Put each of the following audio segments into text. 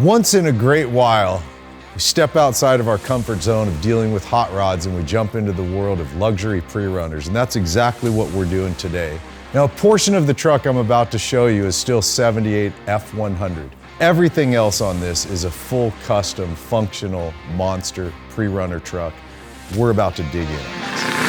Once in a great while, we step outside of our comfort zone of dealing with hot rods and we jump into the world of luxury pre-runners, and that's exactly what we're doing today. Now, a portion of the truck I'm about to show you is still 78 F100. Everything else on this is a full custom, functional, monster pre-runner truck. We're about to dig in on this.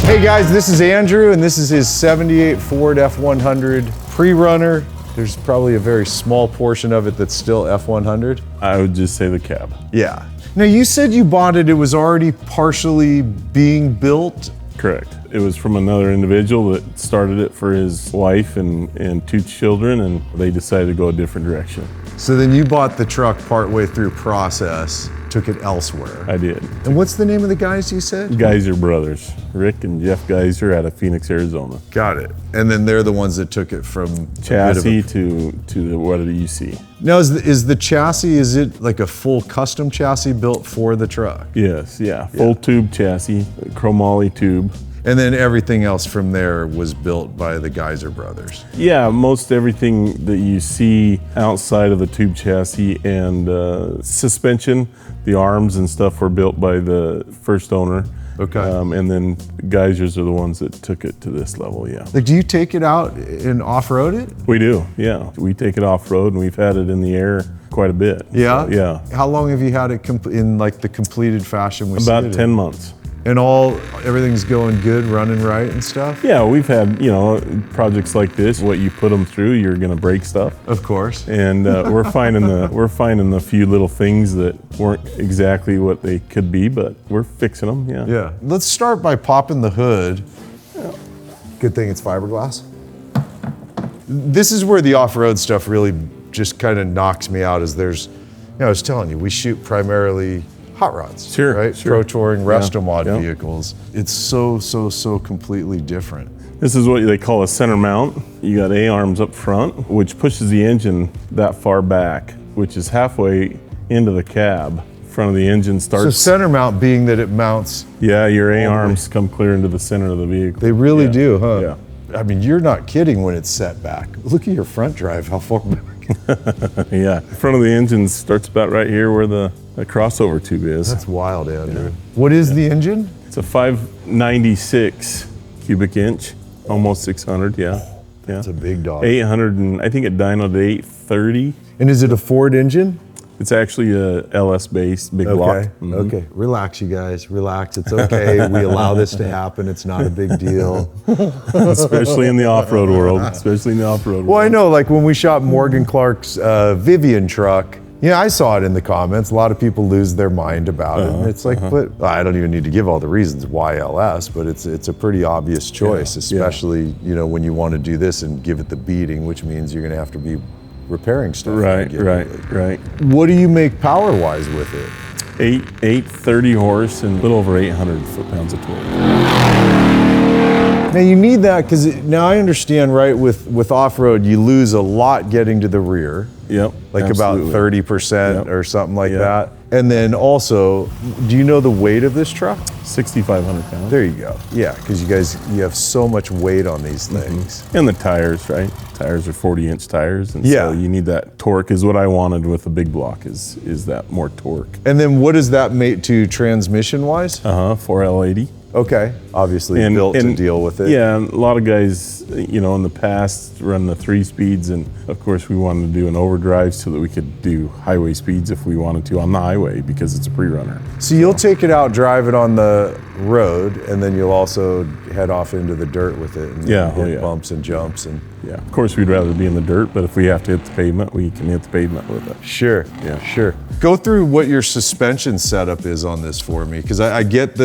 Hey guys, this is Andrew, and this is his 78 Ford F100 pre-runner. There's probably a very small portion of it that's still F100. I would just say the cab. Yeah. Now you said you bought it, it was already partially being built? Correct. It was from another individual that started it for his wife and two children, and they decided to go a different direction. So then you bought the truck partway through process, took it elsewhere. I did. And what's the name of the guys you said? Geyser Brothers, Rick and Jeff Geyser out of Phoenix, Arizona. Got it. And then they're the ones that took it from chassis to the what do you see? Now is the chassis, is it like a full custom chassis built for the truck? Yes, yeah. Full tube chassis, chromoly tube. And then everything else from there was built by the Geyser brothers. Yeah, most everything that you see outside of the tube chassis and suspension, the arms and stuff were built by the first owner. Okay. And then Geysers are the ones that took it to this level, yeah. Like, do you take it out and off-road it? We do, yeah. We take it off-road and we've had it in the air quite a bit. Yeah? So, yeah. How long have you had it in like the completed fashion we see it About 10 months. And everything's going good, running right and stuff? Yeah, we've had, projects like this. What you put them through, you're gonna break stuff. Of course. And we're finding the few little things that weren't exactly what they could be, but we're fixing them, yeah. Yeah. Let's start by popping the hood. Good thing it's fiberglass. This is where the off-road stuff really just kind of knocks me out, is I was telling you, we shoot primarily hot rods, sure, right? Sure. Pro touring, resto mod vehicles. It's so completely different. This is what they call a center mount. You got A-arms up front, which pushes the engine that far back, which is halfway into the cab. Front of the engine starts. So center mount being that it mounts. Yeah, your A-arms come clear into the center of the vehicle. They really do, huh? Yeah. I mean, you're not kidding when it's set back. Look at your front drive, how far back. Yeah, front of the engine starts about right here where the crossover tube is. That's wild, Andrew. Yeah. What is the engine? It's a 596 cubic inch, almost 600, yeah. That's a big dog. 800, and I think it dynoed to 830. And is it a Ford engine? It's actually a LS-based big block. Mm-hmm. Okay, relax you guys, relax. It's okay, we allow this to happen. It's not a big deal. Especially in the off-road world, Well, I know, like when we shot Morgan Clark's Vivian truck, I saw it in the comments. A lot of people lose their mind about it. And it's like, but I don't even need to give all the reasons why LS, but it's a pretty obvious choice, especially, when you want to do this and give it the beating, which means you're gonna have to be repairing stuff. Right. What do you make power-wise with it? 830 horse and a little over 800 foot-pounds of torque. Now you need that because now I understand, right? With off-road, you lose a lot getting to the rear. Yep. Like absolutely. about 30% or something like that. And then also, do you know the weight of this truck? 6,500 pounds. There you go. Yeah, because you have so much weight on these things. And the tires, right? Tires are 40-inch tires, and so you need that torque. Is what I wanted with the big block. Is that more torque? And then what does that mate to transmission-wise? 4L80. Okay, obviously built to deal with it. Yeah, and a lot of guys, in the past run the 3 speeds, and of course we wanted to do an overdrive so that we could do highway speeds if we wanted to on the highway because it's a pre-runner. So you'll take it out, drive it on the road, and then you'll also head off into the dirt with it and hit bumps and jumps. And yeah, of course we'd rather be in the dirt, but if we have to hit the pavement, we can hit the pavement with it. Sure, sure. Go through what your suspension setup is on this for me, because I get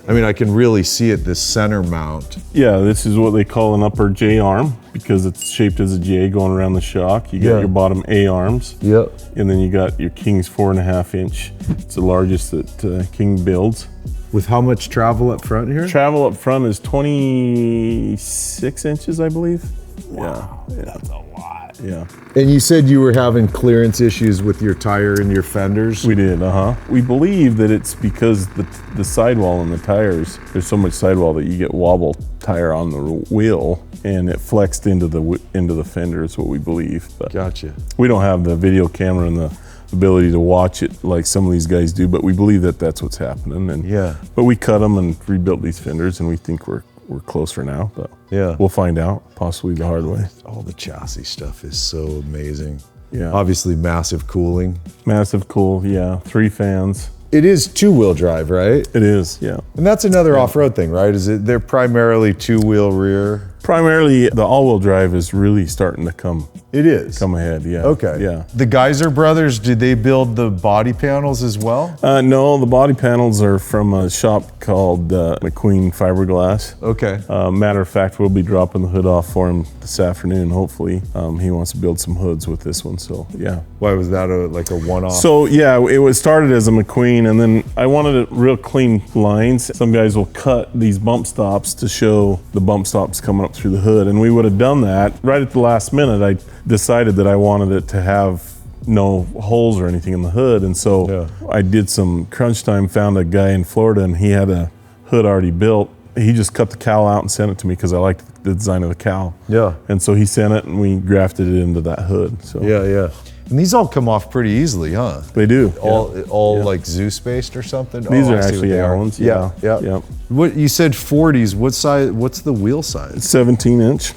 I can really see it, this center mount. Yeah, this is what they call an upper J arm because it's shaped as a J going around the shock. You got your bottom A arms. Yep. And then you got your King's 4.5 inch. It's the largest that King builds. With how much travel up front here? Travel up front is 26 inches, I believe. Wow, Yeah. that's a lot. Yeah. And you said you were having clearance issues with your tire and your fenders? We did, We believe that it's because the sidewall and the tires, there's so much sidewall that you get wobble tire on the wheel and it flexed into the fender is what we believe. But gotcha. we don't have the video camera and the ability to watch it like some of these guys do, but we believe that that's what's happening. And yeah. But we cut them and rebuilt these fenders, and we think we're closer now. But yeah, we'll find out, possibly the hard way. All the chassis stuff is so amazing. Yeah. Obviously, massive cooling. Massive cool. Yeah. 3 fans. It is 2-wheel drive, right? It is. Yeah. And that's another off-road thing, right? They're primarily 2-wheel rear? Primarily, the all-wheel drive is really starting to come. It is. Come ahead, yeah. Okay. Yeah. The Geyser brothers, did they build the body panels as well? No, the body panels are from a shop called McQueen Fiberglass. Okay. Matter of fact, we'll be dropping the hood off for him this afternoon, hopefully. He wants to build some hoods with this one, so yeah. Why was that like a one-off? So yeah, it was started as a McQueen, and then I wanted it real clean lines. Some guys will cut these bump stops to show the bump stops coming up through the hood, and we would have done that. Right at the last minute, I decided that I wanted it to have no holes or anything in the hood, and so I did some crunch time, found a guy in Florida, and he had a hood already built. He just cut the cowl out and sent it to me because I liked the design of the cowl. Yeah. And so he sent it, and we grafted it into that hood. So Yeah. And these all come off pretty easily, huh? they do. All like Zeus based or something? These Oh, are I see what actually they are. Allens. Yeah. Yeah. What you said 40s, what size, what's the wheel size? 17-inch.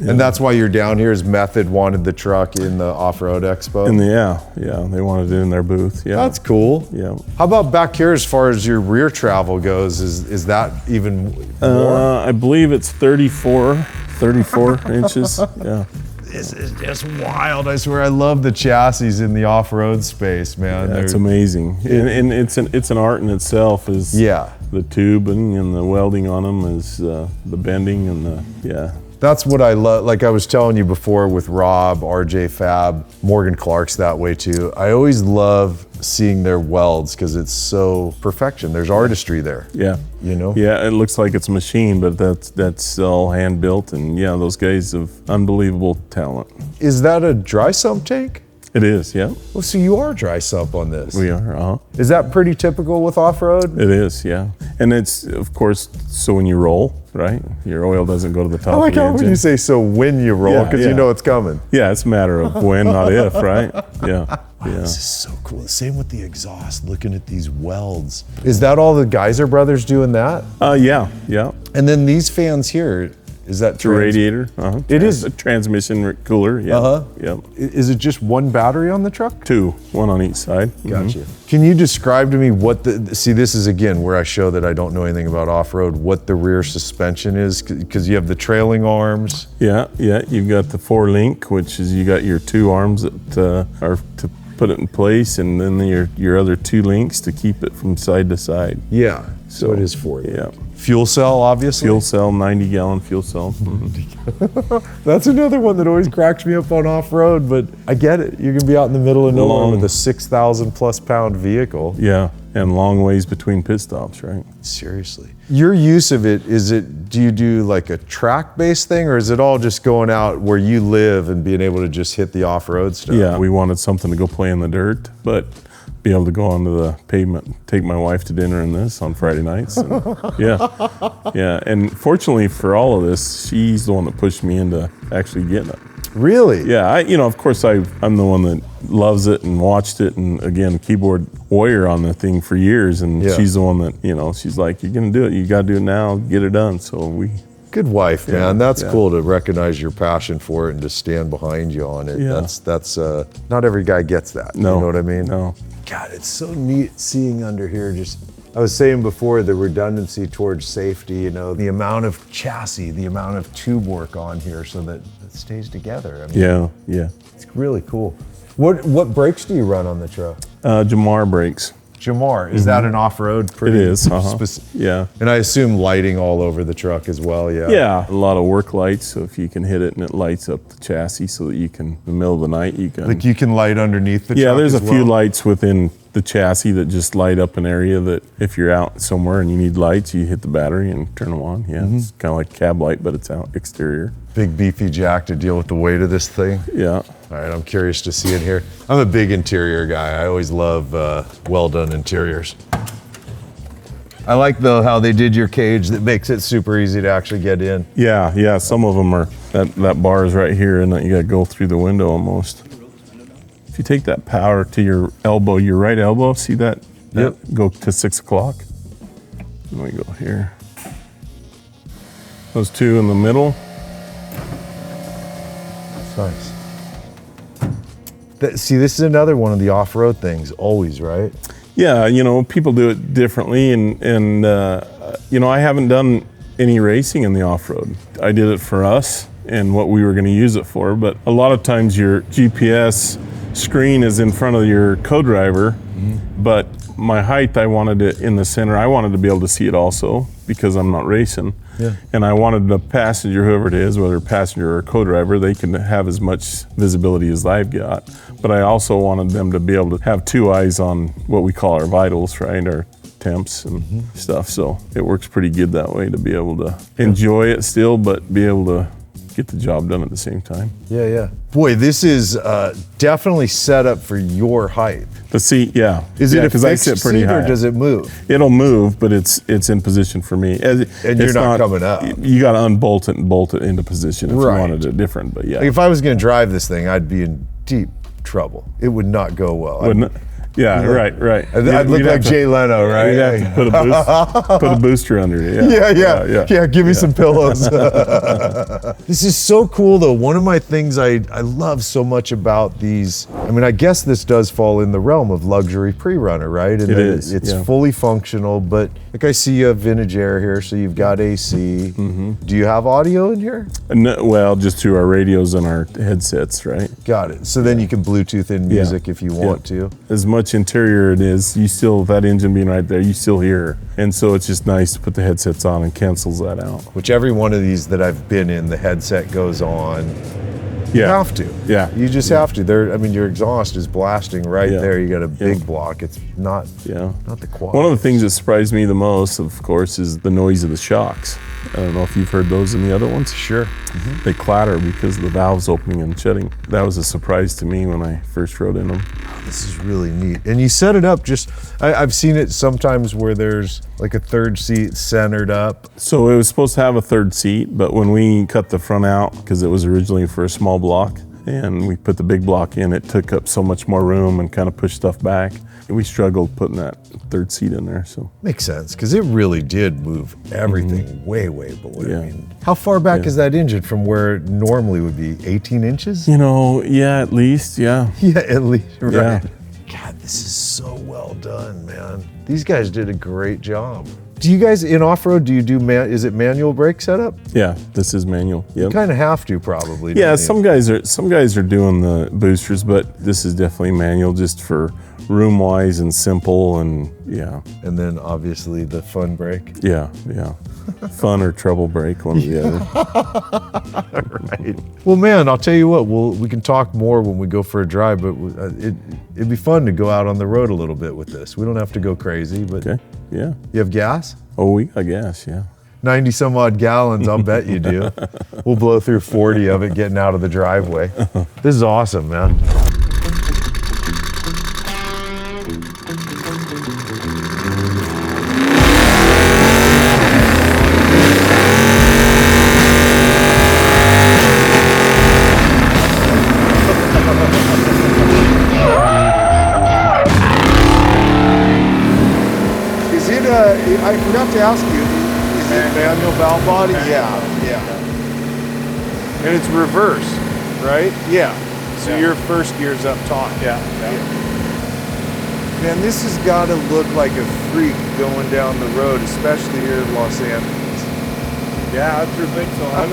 And that's why you're down here is Method wanted the truck in the off-road expo? And they wanted it in their booth. Yeah. That's cool. Yeah. How about back here as far as your rear travel goes? Is that even more? I believe it's 34 inches. Yeah. This is just wild. I swear I love the chassis in the off-road space, man. That's amazing. And it's an art in itself. Is the tubing and the welding on them is the bending and That's what I love. Like I was telling you before with Rob, RJ Fab, Morgan Clark's that way too. I always love seeing their welds because it's so perfection. There's artistry there. Yeah. You know? Yeah, it looks like it's a machine, but that's all hand built, and those guys have unbelievable talent. Is that a dry sump tank? It is, yeah. Well, so you are dry sump on this. We are, Is that pretty typical with off-road? It is, yeah. And it's, of course, so when you roll, right, your oil doesn't go to the top I like of the how engine. when you say so when you roll, because you know it's coming. Yeah, it's a matter of when, not if, right? Yeah. This is so cool. Same with the exhaust, looking at these welds. Is that all the Geyser brothers doing that? Yeah. And then these fans here, is that The radiator. It is a transmission cooler. Yeah. Yep. Is it just one battery on the truck? 2, one on each side. Gotcha. Can you describe to me what see, this is again where I show that I don't know anything about off-road, what the rear suspension is, because you have the trailing arms. Yeah. You've got the 4-link, which is you got your 2 arms that are to put it in place, and then your other 2 links to keep it from side to side. Yeah, so it is 4. Yeah. Fuel cell, obviously. Fuel cell, 90-gallon fuel cell. That's another one that always cracks me up on off-road, but I get it. You can be out in the middle of nowhere with a 6,000+ pound vehicle. Yeah, and long ways between pit stops, right? Seriously. Your use of it, do you do like a track-based thing, or is it all just going out where you live and being able to just hit the off-road stuff? Yeah, we wanted something to go play in the dirt, but be able to go onto the pavement, take my wife to dinner in this on Friday nights. And yeah. And fortunately for all of this, she's the one that pushed me into actually getting it. Really? Yeah, of course I'm the one that loves it and watched it, and again, keyboard warrior on the thing for years, and she's the one that, she's like, you're gonna do it, you gotta do it now, get it done. So good wife, man. That's cool to recognize your passion for it and to stand behind you on it. Yeah. That's not every guy gets that. No. You know what I mean? No. God, it's so neat seeing under here. I was saying before, the redundancy towards safety, the amount of chassis, the amount of tube work on here so that it stays together. I mean, yeah. It's really cool. What brakes do you run on the truck? Jamar brakes. Jamar, is that an off-road? It is, yeah. And I assume lighting all over the truck as well, yeah? Yeah, a lot of work lights, so if you can hit it and it lights up the chassis so that you can, in the middle of the night, you can... Like you can light underneath the truck there's as a few lights within the chassis that just light up an area that if you're out somewhere and you need lights, you hit the battery and turn them on. Yeah, it's kind of like cab light, but it's out exterior. Big beefy jack to deal with the weight of this thing. Yeah. All right, I'm curious to see it here. I'm a big interior guy. I always love well done interiors. I like though how they did your cage that makes it super easy to actually get in. Yeah, some of them are, that bar is right here and you gotta go through the window almost. If you take that power to your elbow, your right elbow, see that? Yep. Go to 6 o'clock. Let me go here. Those two in the middle. Nice. See, this is another one of the off-road things, always, right? Yeah, people do it differently, and I haven't done any racing in the off-road. I did it for us and what we were going to use it for, but a lot of times your GPS screen is in front of your co-driver, but my height, I wanted it in the center. I wanted to be able to see it also because I'm not racing. Yeah. And I wanted the passenger, whoever it is, whether passenger or co-driver, they can have as much visibility as I've got. But I also wanted them to be able to have two eyes on what we call our vitals, right? Our temps and stuff. So it works pretty good that way to be able to enjoy it still, but be able to get the job done at the same time. Yeah. Boy, this is definitely set up for your height. The seat, yeah. Is it a because I fixed sit pretty seat high. or does it move? It'll move, but it's in position for me. And you're not coming up. You got to unbolt it and bolt it into position if Right. you wanted it different. But yeah, Like if I was going to drive this thing, I'd be in deep trouble. It would not go well. wouldn't it? Yeah, right. I'd look like Jay Leno, right? You'd have to put a booster under it. Yeah, give me some pillows. This is so cool though. One of my things I love so much about these, I mean, I guess this does fall in the realm of luxury pre-runner, right? And It is, It's yeah. fully functional, but like I see you have vintage air here, so you've got AC. Do you have audio in here? No, well, just through our radios and our headsets, right? Got it. So then you can Bluetooth in music if you want to. As much interior it is, you still, that engine being right there, you still hear. And so it's just nice to put the headsets on and cancels that out. Which every one of these that I've been in, the headset goes on. You have to. Yeah. You just have to. Your exhaust is blasting right there. You got a big block. It's not the quad. One of the things that surprised me the most, of course, is the noise of the shocks. I don't know if you've heard those in the other ones. Sure. They clatter because of the valves opening and shutting. That was a surprise to me when I first rode in them. This is really neat. And you set it up I've seen it sometimes where there's like a third seat centered up. So it was supposed to have a third seat, but when we cut the front out, because it was originally for a small block, and we put the big block in, it took up so much more room and kind of pushed stuff back. We struggled putting that third seat in there. So Makes sense, because it really did move everything way below. Yeah. I mean, how far back is that engine from where it normally would be? 18 inches? at least, yeah. Yeah, at least, right. Yeah. God, this is so well done, man. These guys did a great job. Do you guys, in off-road, do you do, is it manual brake setup? Yeah, this is manual. Yep. You kind of have to probably. Yeah, don't you? some guys are doing the boosters, but this is definitely manual just for room-wise and simple and And then obviously the fun brake. yeah. Fun or trouble break, one or the other. Right. Well, man, I'll tell you what, we can talk more when we go for a drive, but it'd be fun to go out on the road a little bit with this. We don't have to go crazy, but Okay, yeah. you have gas? Oh, I guess, yeah. 90 some odd gallons, I'll bet you do. We'll blow through 40 of it getting out of the driveway. This is awesome, man. Is it I forgot to ask you, is it manual valve body? Yeah. And it's reverse, right? Yeah. So your first gear's up top. Yeah. Man, this has got to look like a freak going down the road, especially here in Los Angeles. Yeah, I sure think so. I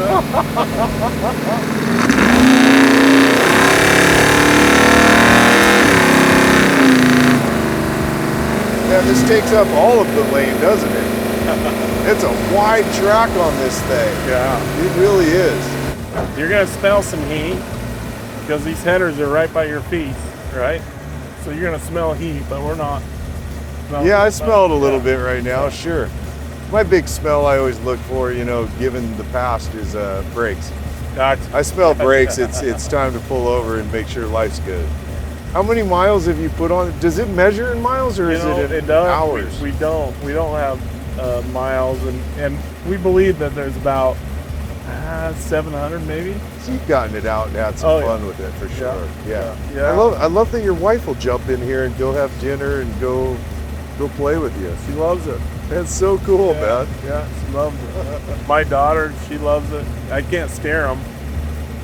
Man, this takes up all of the lane, doesn't it? It's a wide track on this thing. Yeah. It really is. You're gonna smell some heat because these headers are right by your feet, right? So you're gonna smell heat, but we're not. Yeah, I smell it a little bit right now, sure. My big smell I always look for, you know, given the past, is brakes. Gotcha. I smell brakes. It's time to pull over and make sure life's good. How many miles have you put on it? Does it measure in miles, or is it in hours? We don't have miles, and we believe that there's about 700 maybe. So you've gotten it out and had some fun with it for sure. Yeah. I love that your wife will jump in here and go have dinner and go play with you. She loves it. That's so cool, man. Yeah, she loves it. My daughter, she loves it. I can't scare them.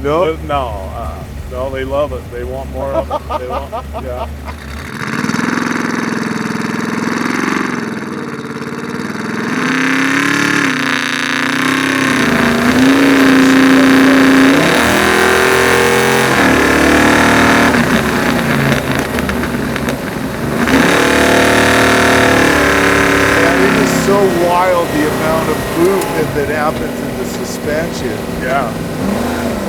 No? No, they love it. They want more of it. They want, yeah. So wild, the amount of movement that happens in the suspension. Yeah.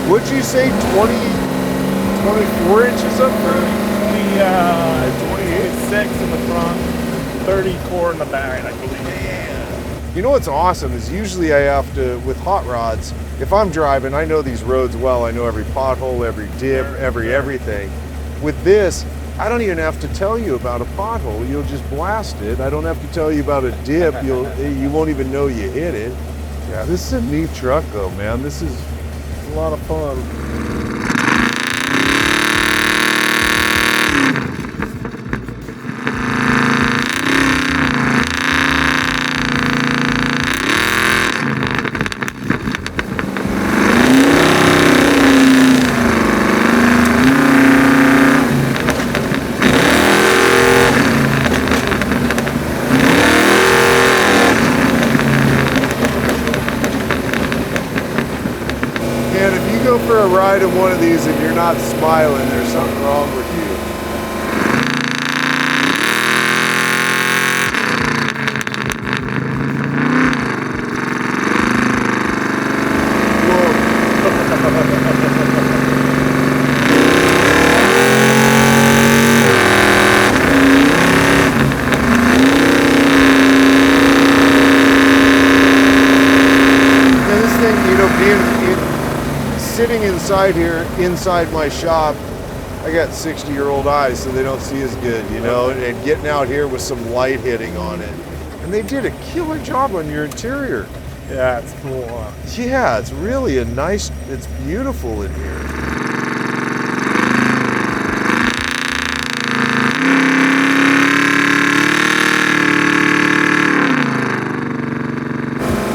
What'd you say, 24 inches up front? 26 in the front, 34 in the back, I believe. Man. You know what's awesome is usually I have to, with hot rods, if I'm driving, I know these roads well. I know every pothole, every dip, everything. With this, I don't even have to tell you about a pothole. You'll just blast it. I don't have to tell you about a dip. You won't even know you hit it. Yeah, this is a neat truck though, man. This is a lot of fun. for a ride in one of these and you're not smiling, there's something wrong with you. Sitting inside here, inside my shop, I got 60-year-old eyes, so they don't see as good, you know, and getting out here with some light hitting on it. And they did a killer job on your interior. Yeah, it's cool. Yeah, it's really it's beautiful in here.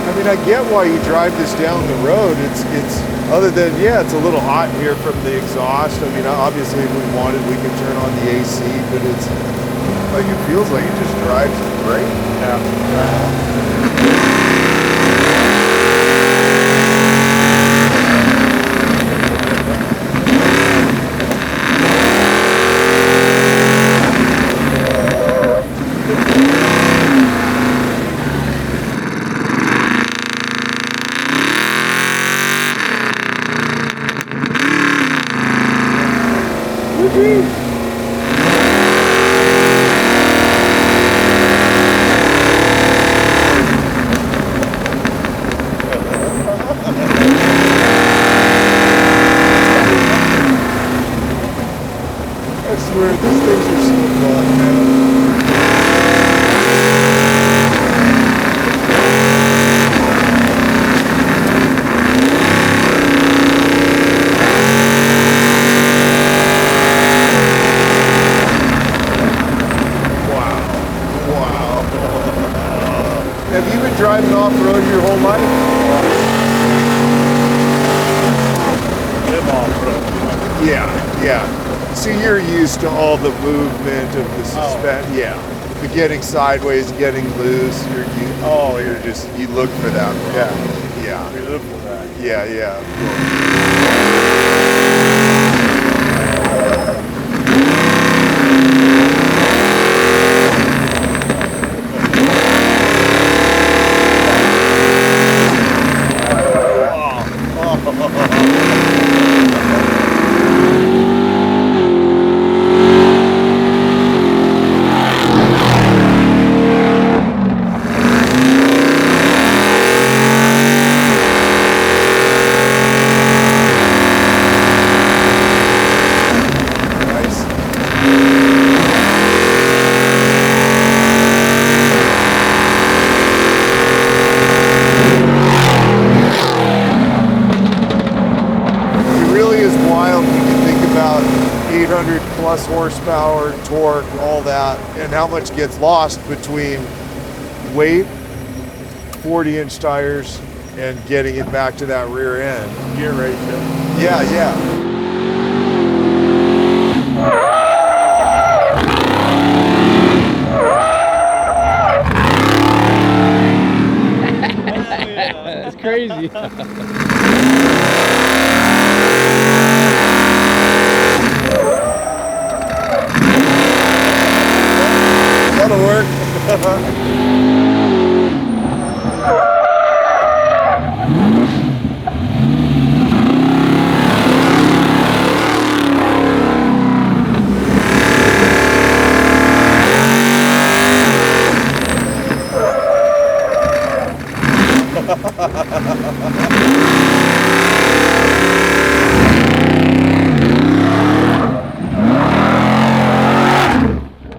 I mean, I get why you drive this down the road. It's other than, yeah, it's a little hot in here from the exhaust. I mean, obviously, if we wanted, we could turn on the AC, but it's like, it feels like it just drives great. Yeah. I swear, these things are so fun, man. Wow. Have you been driving off-road your whole life? Live off-road. Yeah. So you're used to all the movement of the suspension. Yeah. The getting sideways, getting loose. You look for that. Yeah. We live for that. Yeah. 300 plus horsepower, torque, all that, and how much gets lost between weight, 40-inch tires, and getting it back to that rear end. Gear ratio. Yeah, yeah. That's crazy. That'll work.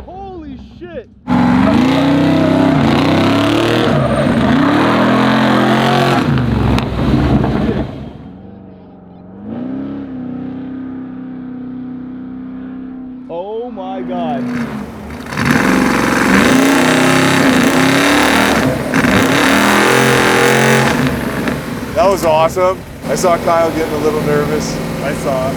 Holy shit. Oh my God. That was awesome. I saw Kyle getting a little nervous. I saw it.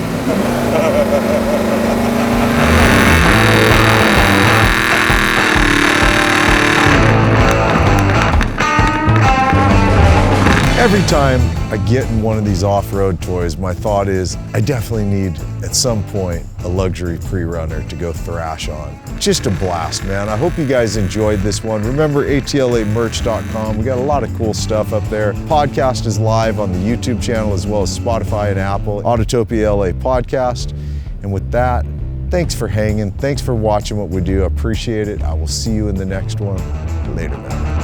Every time I get in one of these off-road toys, my thought is I definitely need, at some point, a luxury pre-runner to go thrash on. Just a blast, man. I hope you guys enjoyed this one. Remember atlamerch.com. We got a lot of cool stuff up there. Podcast is live on the YouTube channel as well as Spotify and Apple. Autotopia LA podcast. And with that, thanks for hanging. Thanks for watching what we do. I appreciate it. I will see you in the next one. Later, man.